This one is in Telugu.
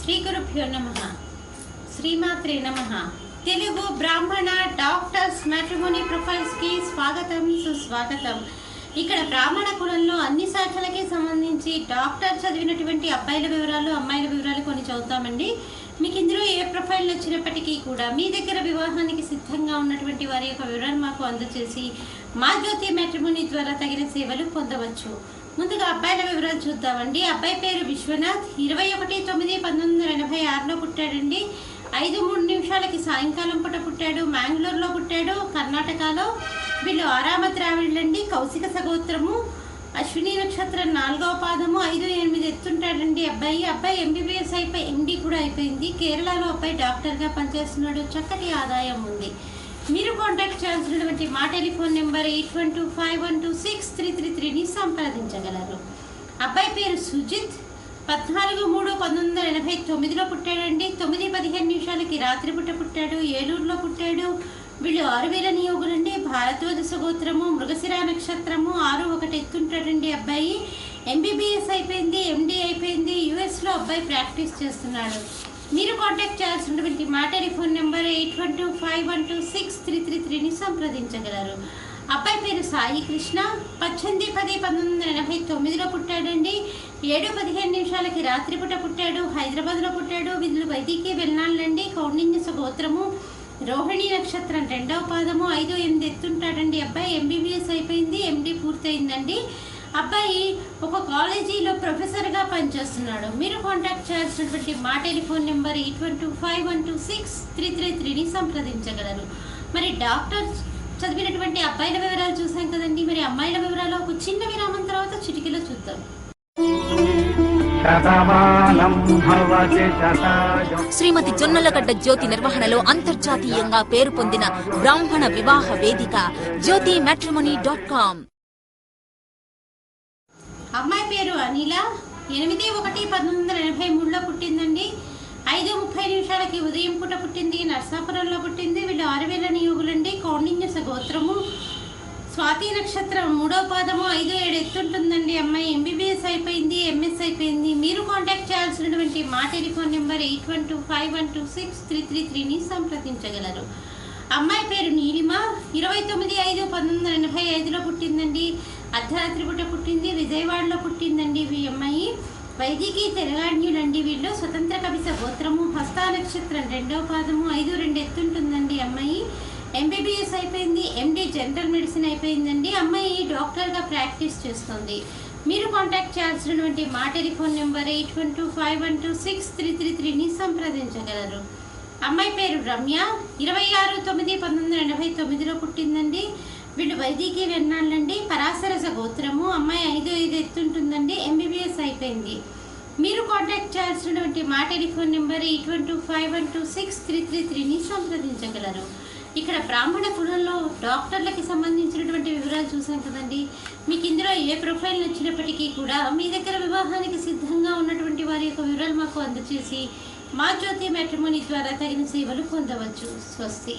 శ్రీ గురుభ్యో నమః. శ్రీమాత్రే నమః. తెలుగు బ్రాహ్మణ డాక్టర్స్ మ్యాట్రిమోనీ ప్రొఫైల్స్ కి స్వాగతం, సుస్వాగతం. ఇక్కడ బ్రాహ్మణ కులంలో అన్ని శాఖలకి సంబంధించి డాక్టర్ చదివినటువంటి అబ్బాయిల వివరాలు, అమ్మాయిల వివరాలు కొన్ని చదువుతామండి. మీకు ఇందులో ఏ ప్రొఫైల్ వచ్చినప్పటికీ కూడా మీ దగ్గర వివాహానికి సిద్ధంగా ఉన్నటువంటి వారి యొక్క వివరాలు మాకు అందజేసి మా జ్యోతి మ్యాట్రిమోనీ ద్వారా తగిన సేవలు పొందవచ్చు. ముందుగా అబ్బాయిల వివరాలు చూద్దామండి. అబ్బాయి పేరు విశ్వనాథ్. 21/9/1986లో పుట్టాడండి. 5:03 సాయంకాలం పూట పుట్టాడు. మ్యాంగ్లూరులో పుట్టాడు, కర్ణాటకలో. వీళ్ళు ఆరామ ద్రావిడులండి. కౌశిక సగోత్రము, అశ్విని నక్షత్రం 4వ పాదము, 5-8 ఎత్తుంటాడండి అబ్బాయి ఎంబీబీఎస్ అయిపోయి ఎండి కూడా అయిపోయింది. కేరళలో అబ్బాయి డాక్టర్గా పనిచేస్తున్నాడు. చక్కటి ఆదాయం ఉంది. మీరు కాంటాక్ట్ చేయాల్సినటువంటి మా టెలిఫోన్ నెంబర్ 8125126333ని సంప్రదించగలరు. అబ్బాయి పేరు సుజిత్. 14/3/1989లో పుట్టాడండి. 9:15 రాత్రిపూట పుట్టాడు. ఏలూరులో పుట్టాడు. వీళ్ళు 6,000 నియోగులండి. భారద్వాజ సగోత్రము, మృగశిర నక్షత్రము, 6-1 ఎత్తుంటాడండి అబ్బాయి. ఎంబీబీఎస్ అయిపోయింది, ఎండి అయిపోయింది. యుఎస్లో అబ్బాయి ప్రాక్టీస్ చేస్తున్నాడు. మీరు కాంటాక్ట్ చేయాల్సినటువంటి మా టెలిఫోన్ నెంబర్ 8125126333ని సంప్రదించగలరు. అబ్బాయి పేరు సాయి కృష్ణ. 18/10/1989లో పుట్టాడండి. 7:15 రాత్రిపూట పుట్టాడు. హైదరాబాద్లో పుట్టాడు. వీళ్ళు వైదికీ వెళ్ళాలండి. కౌండిన్య గోత్రము, రోహిణి నక్షత్రం 2వ పాదము, 5-8 ఎత్తుంటాడండి అబ్బాయి. ఎంబీబీఎస్ అయిపోయింది, ఎండి పూర్తయిందండి. అబ్బాయి ఒక కాలేజీలో ప్రొఫెసర్గా పనిచేస్తున్నాడు. మీరు కాంటాక్ట్ చేయాల్సినటువంటి మా టెలిఫోన్ నెంబర్ 8125126333ని సంప్రదించగలరు. మరి డాక్టర్ చదివినటువంటి అబ్బాయిల వివరాలు చూసాం కదండి. మరి అమ్మాయిల వివరాలు ఒక చిన్న విరామం తర్వాత చిటికలో చూద్దాం. శ్రీమతి జొన్నలగడ్డ జ్యోతి నిర్వహణలో అంతర్జాతీయంగా పేరు పొందిన బ్రాహ్మణ వివాహ వేదిక జ్యోతి మ్యాట్రిమోనీ.com. అమ్మాయి పేరు అనిల. 8/1/1983లో పుట్టిందండి. 5:30 ఉదయం పూట పుట్టింది. నర్సాపురంలో పుట్టింది. వీళ్ళు 6,000 నియోగులండి. కౌండిన్య గోత్రము, స్వాతి నక్షత్రం 3వ పాదము, 5-7 ఎత్తుంటుందండి అమ్మాయి. ఎంబీబీఎస్ అయిపోయింది, ఎంఎస్ అయిపోయింది. మీరు కాంటాక్ట్ చేయాల్సినటువంటి మా టెలిఫోన్ నెంబర్ 8125126333ని సంప్రదించగలరు. అమ్మాయి పేరు నీలిమ. 29/5/1985లో పుట్టిందండి. అర్ధరాత్రి పూట పుట్టింది. విజయవాడలో పుట్టిందండి ఈ అమ్మాయి. వైదికీ తెలంగాణ్యులండి వీళ్ళు. స్వతంత్ర కవిస గోత్రము, హస్త నక్షత్రం 2వ పాదము, 5-2 ఎత్తుంటుందండి అమ్మాయి. ఎంబీబీఎస్ అయిపోయింది, ఎండి జనరల్ మెడిసిన్ అయిపోయిందండి. అమ్మాయి డాక్టర్గా ప్రాక్టీస్ చేస్తుంది. మీరు కాంటాక్ట్ చేయాల్సినటువంటి మా టెలిఫోన్ నెంబర్ 8125126333ని సంప్రదించగలరు. అమ్మాయి పేరు రమ్య. 26/9/1989లో పుట్టిందండి. వీళ్ళు వైదికీ వెన్నాళ్ళండి. పరాశరస గోత్రము. అమ్మాయి 5-5 ఎత్తుంటుందండి. ఎంబీబీఎస్ అయిపోయింది. మీరు కాంటాక్ట్ చేయాల్సినటువంటి మా టెలిఫోన్ నెంబర్ 8125126333ని సంప్రదించగలరు. ఇక్కడ బ్రాహ్మణ కులంలో డాక్టర్లకి సంబంధించినటువంటి వివరాలు చూసాం కదండి. మీకు ఇందులో ఏ ప్రొఫైల్ నచ్చినప్పటికీ కూడా మీ దగ్గర వివాహానికి సిద్ధంగా ఉన్నటువంటి వారి యొక్క వివరాలు మాకు అందజేసి మా జ్యోతి మ్యాట్రిమోనీ ద్వారా తగిన సేవలు పొందవచ్చు. స్వస్తి.